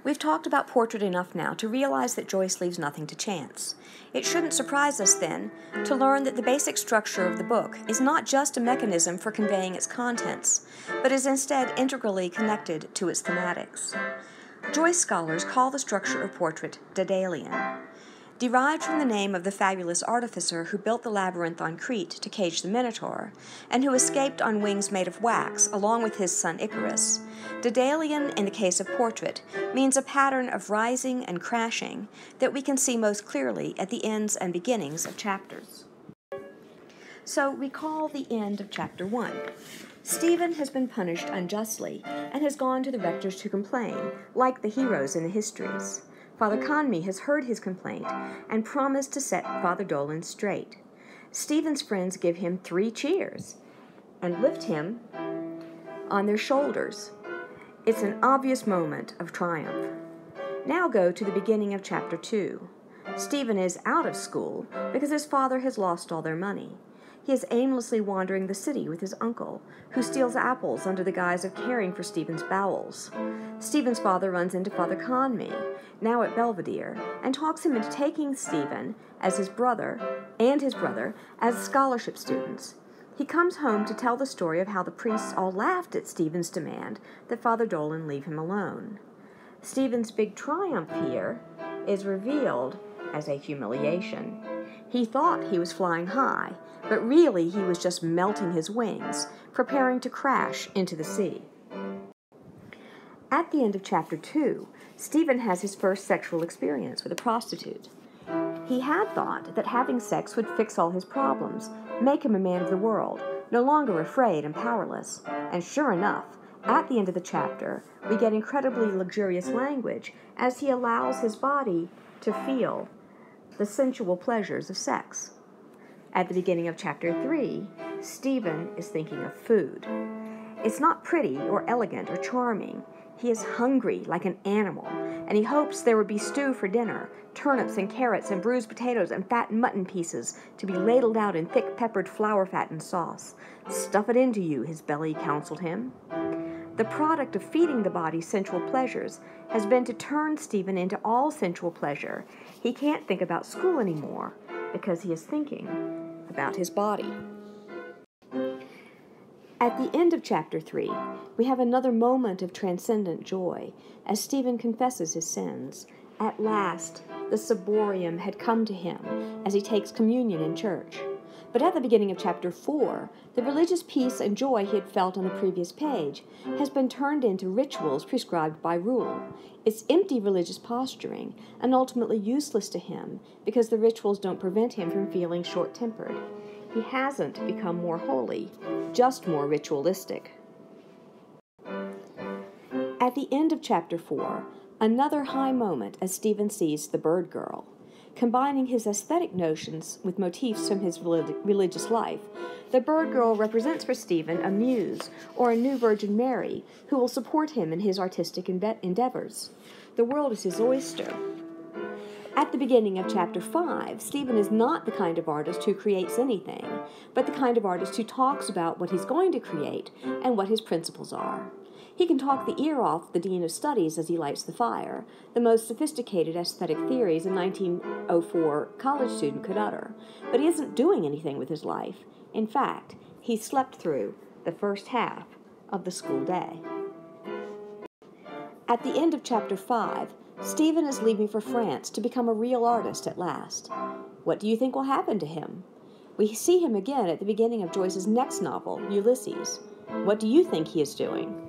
We've talked about Portrait enough now to realize that Joyce leaves nothing to chance. It shouldn't surprise us, then, to learn that the basic structure of the book is not just a mechanism for conveying its contents, but is instead integrally connected to its thematics. Joyce scholars call the structure of Portrait Daedalian. Derived from the name of the fabulous artificer who built the labyrinth on Crete to cage the Minotaur, and who escaped on wings made of wax along with his son Icarus, Daedalian, in the case of Portrait, means a pattern of rising and crashing that we can see most clearly at the ends and beginnings of chapters. So recall the end of Chapter 1. Stephen has been punished unjustly and has gone to the rectors to complain, like the heroes in the histories. Father Conmee has heard his complaint and promised to set Father Dolan straight. Stephen's friends give him 3 cheers and lift him on their shoulders. It's an obvious moment of triumph. Now go to the beginning of Chapter 2. Stephen is out of school because his father has lost all their money. He is aimlessly wandering the city with his uncle, who steals apples under the guise of caring for Stephen's bowels. Stephen's father runs into Father Conmee, now at Belvedere, and talks him into taking Stephen as his brother as scholarship students. He comes home to tell the story of how the priests all laughed at Stephen's demand that Father Dolan leave him alone. Stephen's big triumph here is revealed as a humiliation. He thought he was flying high, but really he was just melting his wings, preparing to crash into the sea. At the end of Chapter 2, Stephen has his first sexual experience with a prostitute. He had thought that having sex would fix all his problems, make him a man of the world, no longer afraid and powerless. And sure enough, at the end of the chapter, we get incredibly luxurious language as he allows his body to feel the sensual pleasures of sex. At the beginning of Chapter 3, Stephen is thinking of food. It's not pretty or elegant or charming. He is hungry like an animal, and he hopes there would be stew for dinner, turnips and carrots and bruised potatoes and fat mutton pieces to be ladled out in thick peppered flour fat and sauce. Stuff it into you, his belly counseled him. The product of feeding the body sensual pleasures has been to turn Stephen into all sensual pleasure. He can't think about school anymore because he is thinking about his body. At the end of Chapter 3, we have another moment of transcendent joy as Stephen confesses his sins. At last, the ciborium had come to him as he takes communion in church. But at the beginning of Chapter 4, the religious peace and joy he had felt on the previous page has been turned into rituals prescribed by rule. It's empty religious posturing and ultimately useless to him because the rituals don't prevent him from feeling short-tempered. He hasn't become more holy, just more ritualistic. At the end of Chapter 4, another high moment as Stephen sees the bird girl. Combining his aesthetic notions with motifs from his religious life, the bird girl represents for Stephen a muse or a new Virgin Mary who will support him in his artistic endeavors. The world is his oyster. At the beginning of Chapter 5, Stephen is not the kind of artist who creates anything, but the kind of artist who talks about what he's going to create and what his principles are. He can talk the ear off the Dean of Studies as he lights the fire, the most sophisticated aesthetic theories a 1904 college student could utter, but he isn't doing anything with his life. In fact, he slept through the first half of the school day. At the end of Chapter 5, Stephen is leaving for France to become a real artist at last. What do you think will happen to him? We see him again at the beginning of Joyce's next novel, Ulysses. What do you think he is doing?